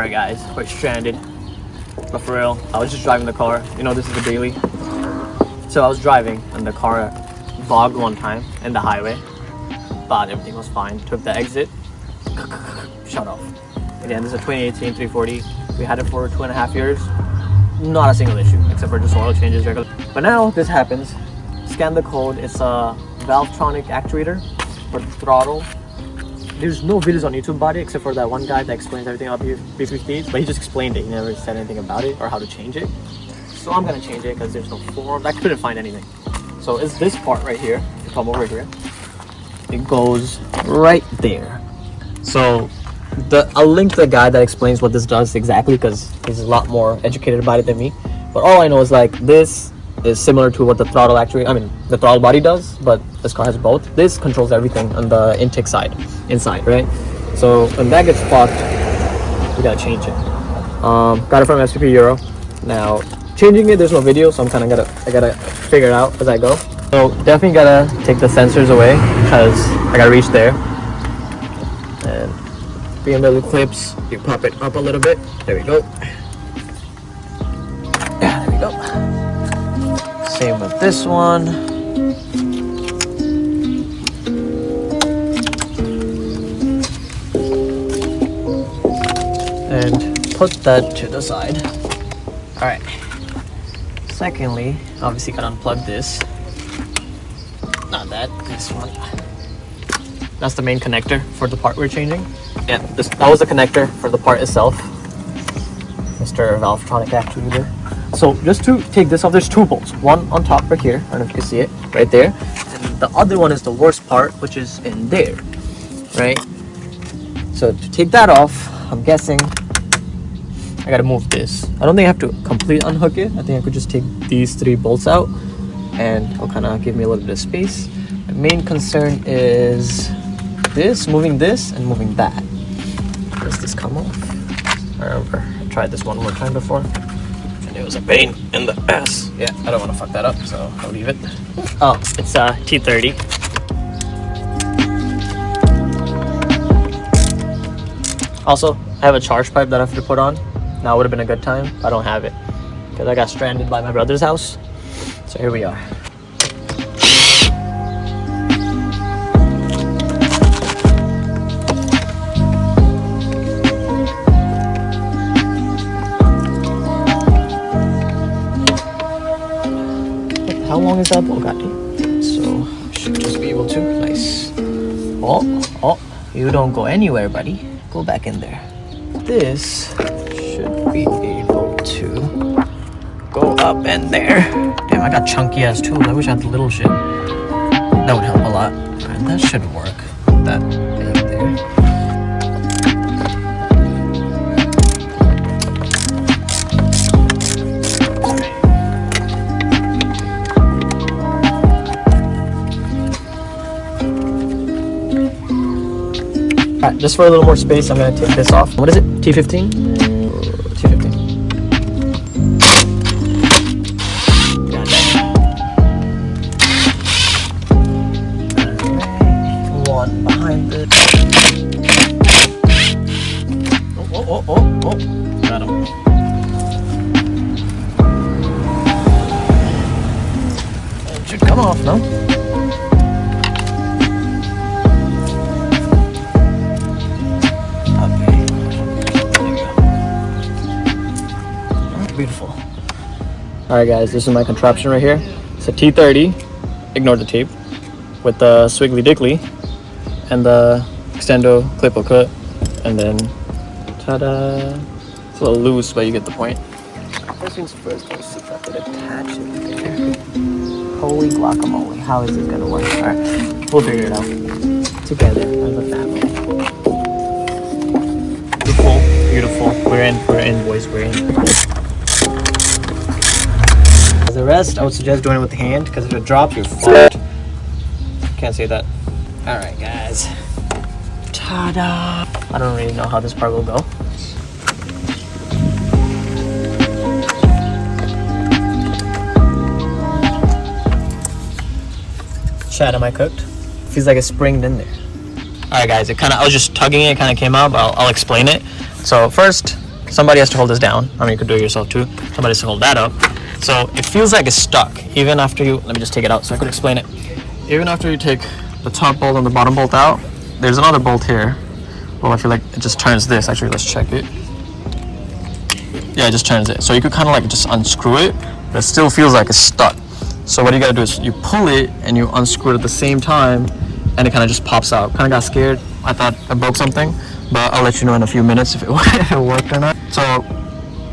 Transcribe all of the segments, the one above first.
Alright guys, we're stranded. But for real, I was just driving the car. You know, this is the daily. So I was driving and the car bogged one time in the highway. But everything was fine. Took the exit. Shut off. Again, this is a 2018 340. We had it for 2.5 years. Not a single issue, except for just oil changes regular. But now this happens. Scan the code. It's a Valvetronic actuator for the throttle. There's no videos on YouTube about it except for that one guy that explains everything about B58s, but he just explained it. He never said anything about it or how to change it. So I'm gonna change it because there's no forums. I couldn't find anything. So it's this part right here. You come over here. It goes right there. So I'll link the guy that explains what this does exactly because he's a lot more educated about it than me. But all I know is like this is similar to what the throttle the throttle body does, but this car has both. This controls everything on the intake side, inside, right? So when that gets fucked, we gotta change it. Got it from SPP Euro. Now changing it, there's no video, so I gotta figure it out as I go. So definitely gotta take the sensors away because I gotta reach there. And BMW clips, you pop it up a little bit. There we go. Yeah, there we go. Same with this one. And put that to the side. Alright. Secondly, obviously gotta unplug this. Not that, this one. That's the main connector for the part we're changing. Yeah, that was the connector for the part itself. Mr. Valvetronic actuator. So just to take this off, there's two bolts. One on top right here, I don't know if you can see it, right there. And the other one is the worst part, which is in there, right? So to take that off, I'm guessing I gotta move this. I don't think I have to completely unhook it. I think I could just take these 3 bolts out and it'll kind of give me a little bit of space. My main concern is moving this and moving that. Does this come off? I remember I tried this one more time before and it was a pain in the ass. Yeah, I don't want to fuck that up, so I'll leave it. Oh, it's a T30. Also, I have a charge pipe that I have to put on. Now would have been a good time. I don't have it because I got stranded by my brother's house. So here we are. How long is that bolt got? So should just be able to. Nice. Oh, you don't go anywhere, buddy. Go back in there. This should be able to go up in there. Damn, I got chunky ass tools. I wish I had the little shit. That would help a lot. And that should work. That thing there. Alright, just for a little more space, I'm gonna take this off. What is it? T15? T15. One behind it. Oh. Got him. It should come off, no? Beautiful. Alright guys, this is my contraption right here. It's a T30, ignore the tape, with the Swiggly Dickly and the extendo clip will cut, and then ta-da! It's a little loose, but you get the point. First things first, let's see if I could attach it there. Holy guacamole, how is this gonna work? Alright, we'll figure it out together as a family. Beautiful. We're in, boys, we're in. The rest, I would suggest doing it with the hand because if it drops, you're fucked. Can't say that. Alright, guys. Ta-da! I don't really know how this part will go. Chad, am I cooked? Feels like it's springed in there. Alright guys, I was just tugging it, kind of came out, but I'll explain it. So first, somebody has to hold this down. I mean, you could do it yourself too. Somebody has to hold that up. So it feels like it's stuck even after you, let me just take it out so I could explain it. Even after you take the top bolt and the bottom bolt out, there's another bolt here. Well, I feel like it just turns this. Actually, let's check it. Yeah, it just turns it. So you could kind of like just unscrew it, but it still feels like it's stuck. So what you gotta do is you pull it and you unscrew it at the same time, and it kind of just pops out. Kind of got scared. I thought I broke something, but I'll let you know in a few minutes if it worked or not. So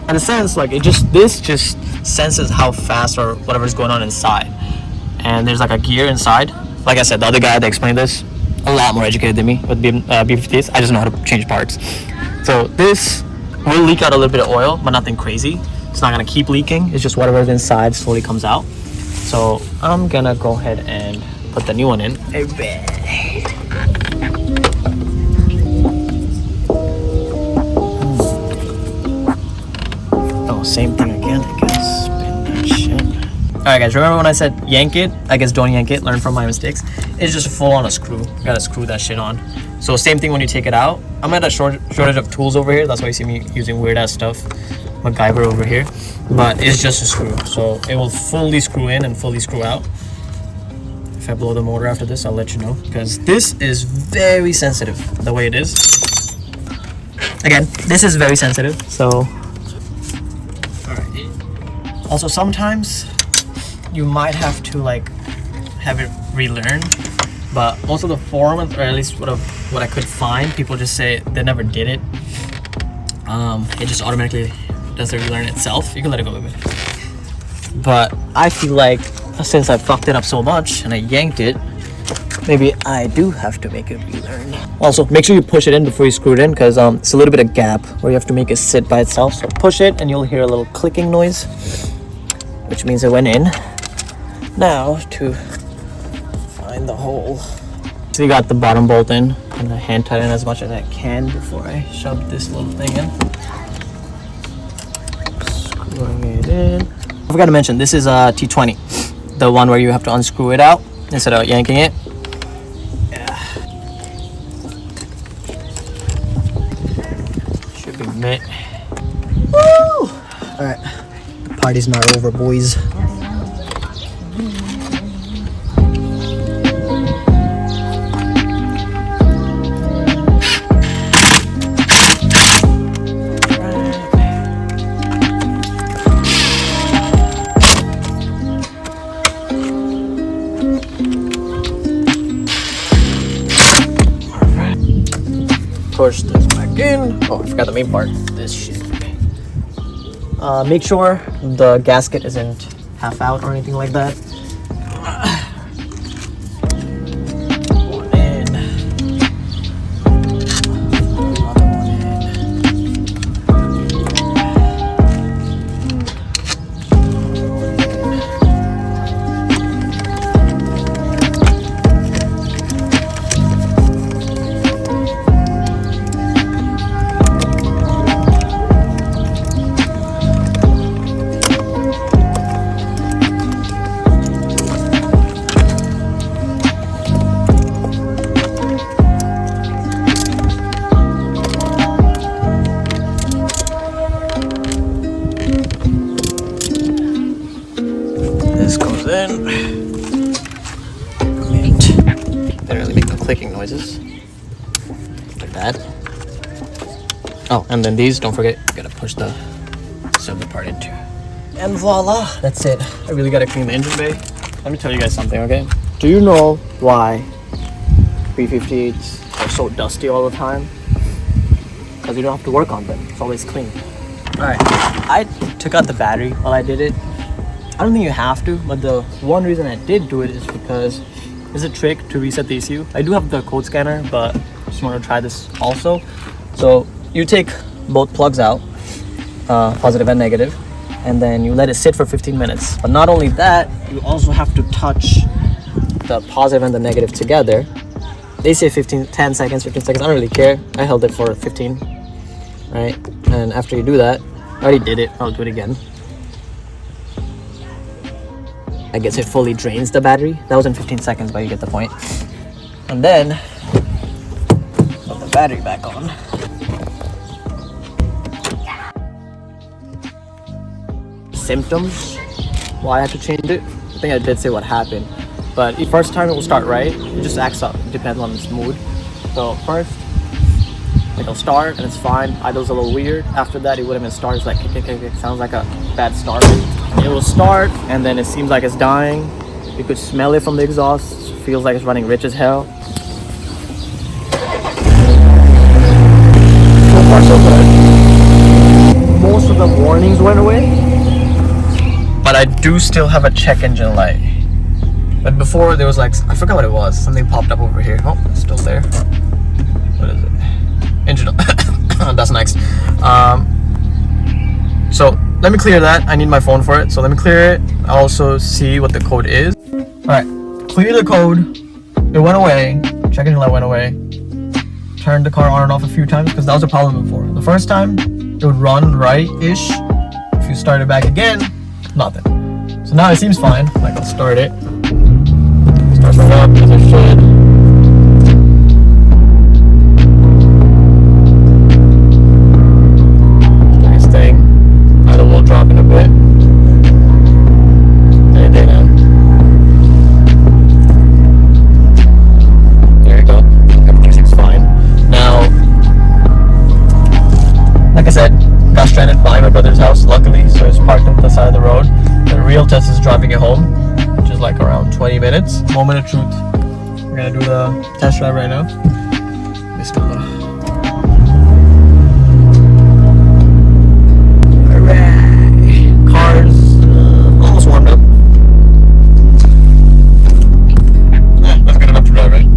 in a sense, like this just senses how fast or whatever's going on inside. And there's like a gear inside. Like I said, the other guy that explained this, a lot more educated than me with B58s. I just know how to change parts. So this will leak out a little bit of oil, but nothing crazy. It's not gonna keep leaking. It's just whatever's inside slowly comes out. So I'm gonna go ahead and put the new one in. Oh, same thing again, I guess. Spin that shit. Alright guys, remember when I said yank it? I guess don't yank it, learn from my mistakes. It's just full on a screw. You gotta screw that shit on. So same thing when you take it out. I'm at a shortage of tools over here. That's why you see me using weird ass stuff. MacGyver over here. But it's just a screw. So it will fully screw in and fully screw out. If I blow the motor after this, I'll let you know. Because this is very sensitive, the way it is. Again, this is very sensitive, so... Alright. Also, sometimes you might have to like have it relearned. But most of the forums, or at least what I could find, people just say they never did it. It just automatically does the relearn itself. You can let it go a bit. But I feel like since I fucked it up so much and I yanked it, maybe I do have to make it relearn. Also, make sure you push it in before you screw it in, because it's a little bit of gap where you have to make it sit by itself. So push it and you'll hear a little clicking noise, which means it went in. Now to find the hole. So you got the bottom bolt in. I'm gonna hand tighten as much as I can before I shove this little thing in. Screwing it in. I forgot to mention, this is a T20, the one where you have to unscrew it out instead of yanking it. Yeah. Should be mint. Woo! Alright, the party's not over, boys. Push this back in. Oh, I forgot the main part. This shit. Make sure the gasket isn't half out or anything like that. One in. Another one This goes in. And they really make no clicking noises. Like that. Oh, and then these, don't forget, you gotta push the silver part into. And voila, that's it. I really gotta clean the engine bay. Let me tell you guys something, okay? Do you know why B58s are so dusty all the time? Because you don't have to work on them. It's always clean. Alright, I took out the battery while I did it. I don't think you have to, but the one reason I did do it is because there's a trick to reset the ECU. I do have the code scanner, but I just want to try this also. So you take both plugs out, positive and negative, and then you let it sit for 15 minutes. But not only that, you also have to touch the positive and the negative together. They say 10 seconds, 15 seconds. I don't really care. I held it for 15, right? And after you do that, I already did it. I'll do it again. I guess it fully drains the battery. That was in 15 seconds, but you get the point. And then put the battery back on. symptoms why I had to change it. I think I did say what happened, but the first time it will start right. It just acts up. It depends on its mood. So first, it'll start and it's fine. Idle's a little weird. After that, it wouldn't even start. It's like kick. Sounds like a bad start. It will start and then it seems like it's dying. You could smell it from the exhaust. It feels like it's running rich as hell. So far so good. Most of the warnings went away, but I do still have a check engine light. But before there was like, I forgot what it was. Something popped up over here. Oh, it's still there. What is it? Engine. That's next. So let me clear that. I need my phone for it. So let me clear it. I'll also see what the code is. Alright, clear the code. It went away. Check engine light went away. Turned the car on and off a few times because that was a problem before. The first time it would run right-ish. If you start it back again, nothing. So now it seems fine. Like, I'll start it. Starts right up as it should. Nice thing. Idle will drop in a bit. Any day now. There you go. Everything seems fine. Now, like I said, got stranded by my brother's house, luckily, so it's parked on the side of the road. The real test is driving it home, which is like around 20 minutes. Moment of truth. We're gonna do the test drive right now. Bismillah. Alright. Car's almost warmed up. Yeah, that's good enough to drive, right?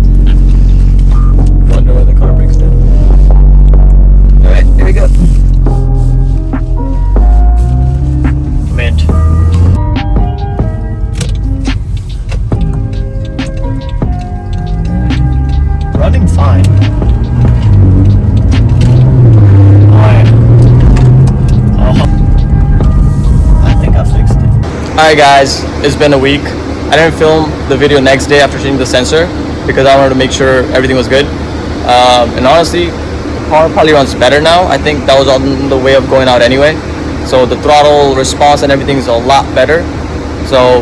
Wonder why the car breaks down. Alright, here we go. Mint. Running fine. I think I fixed it. Alright guys, it's been a week. I didn't film the video next day after changing the sensor because I wanted to make sure everything was good. And honestly, the car probably runs better now. I think that was on the way of going out anyway. So the throttle response and everything is a lot better. So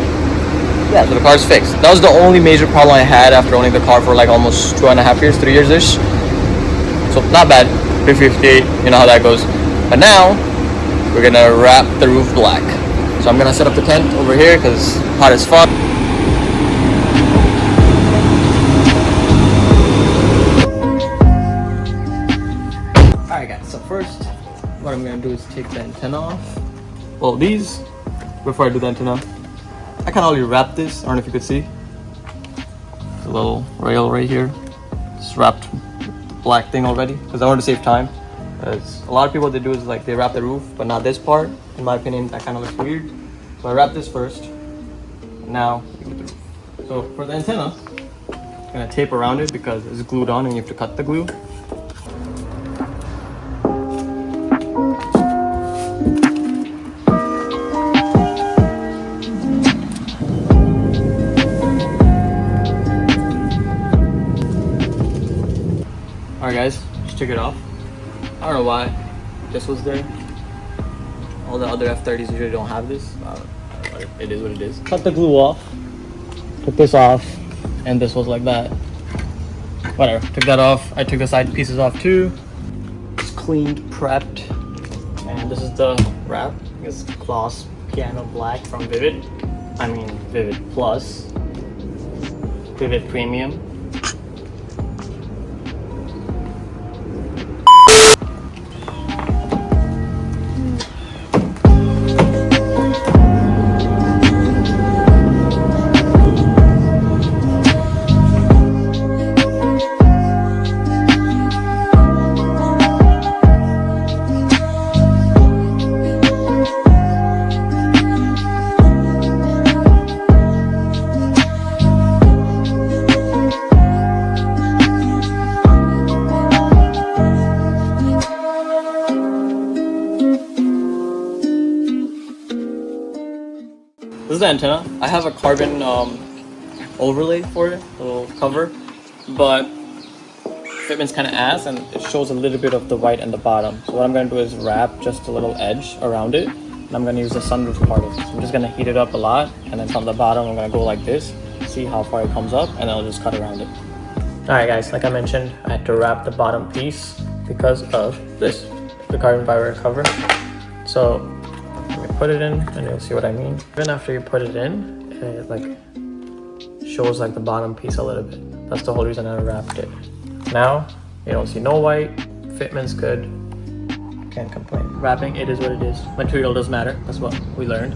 yeah, so the car's fixed. That was the only major problem I had after owning the car for like almost 2.5 years, 3 years-ish. So not bad. B58, you know how that goes. But now, we're gonna wrap the roof black. So I'm gonna set up the tent over here because hot as fuck. Alright guys, so first, what I'm gonna do is take the antenna off. Well, these, before I do the antenna, I can already wrap this. I don't know if you could see. There's a little rail right here. Just wrapped the black thing already because I wanted to save time. Because a lot of people, what they do is like they wrap the roof, but not this part. In my opinion, that kind of looks weird. So I wrap this first. Now, the roof. So for the antenna, I'm gonna tape around it because it's glued on and you have to cut the glue. Alright guys, just took it off. I don't know why this was there. All the other F30s usually don't have this. It is what it is. Cut the glue off. Took this off. And this was like that. Whatever, took that off. I took the side pieces off too. It's cleaned, prepped. And this is the wrap. It's gloss piano black from Vivid. I mean Vivid Plus. Vivid Premium. This is the antenna. I have a carbon overlay for it, a little cover, but fitment's kind of ass and it shows a little bit of the white and the bottom. So what I'm going to do is wrap just a little edge around it and I'm gonna use the sunroof part of it. So I'm just gonna heat it up a lot, and then from the bottom I'm gonna go like this, see how far it comes up, and then I'll just cut around it. Alright guys, like I mentioned, I had to wrap the bottom piece because of this, the carbon fiber cover. So you put it in and you'll see what I mean. Even after you put it in, it like shows like the bottom piece a little bit. That's the whole reason I wrapped it. Now you don't see no white, fitment's good, can't complain. Wrapping, it is what it is. Material does matter, that's what we learned.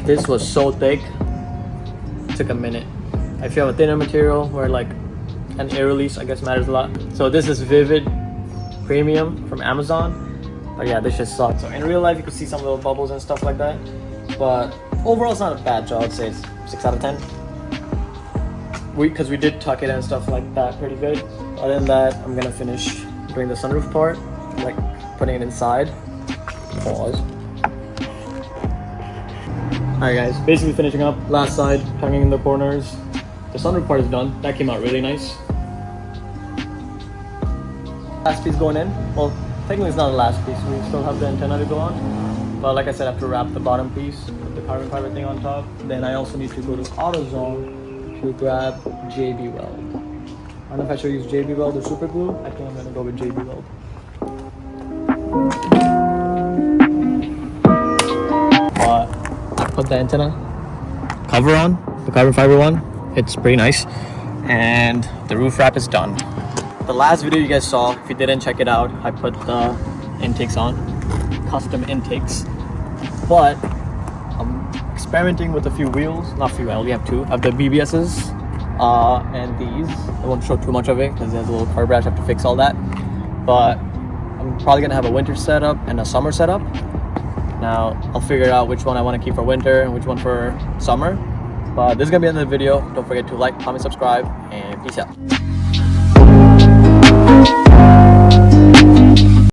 This was so thick, it took a minute. If you have a thinner material where like an air release I guess matters a lot. So this is Vivid Premium from Amazon. But yeah, this just sucks. So in real life you could see some little bubbles and stuff like that. But overall it's not a bad job. I'd say it's 6 out of 10. Because we did tuck it and stuff like that pretty good. Other than that, I'm gonna finish doing the sunroof part, like putting it inside. Pause. Alright guys, basically finishing up. Last side, hanging in the corners. The sunroof part is done. That came out really nice. Last piece going in. Well, technically it's not the last piece. We still have the antenna to go on. But like I said, I have to wrap the bottom piece with the carbon fiber thing on top. Then I also need to go to AutoZone to grab JB Weld. I don't know if I should use JB Weld or super glue. I think I'm gonna go with JB Weld. I put the antenna cover on, the carbon fiber one. It's pretty nice. And the roof wrap is done. The last video you guys saw, if you didn't check it out, I put the intakes on, custom intakes. But I'm experimenting with a few wheels, not few, I only have two. I have the BBS's and these. I won't show too much of it because there's a little car brush, I have to fix all that. But I'm probably gonna have a winter setup and a summer setup. Now I'll figure out which one I want to keep for winter and which one for summer. But this is gonna be the end of the video. Don't forget to like, comment, subscribe, and peace out.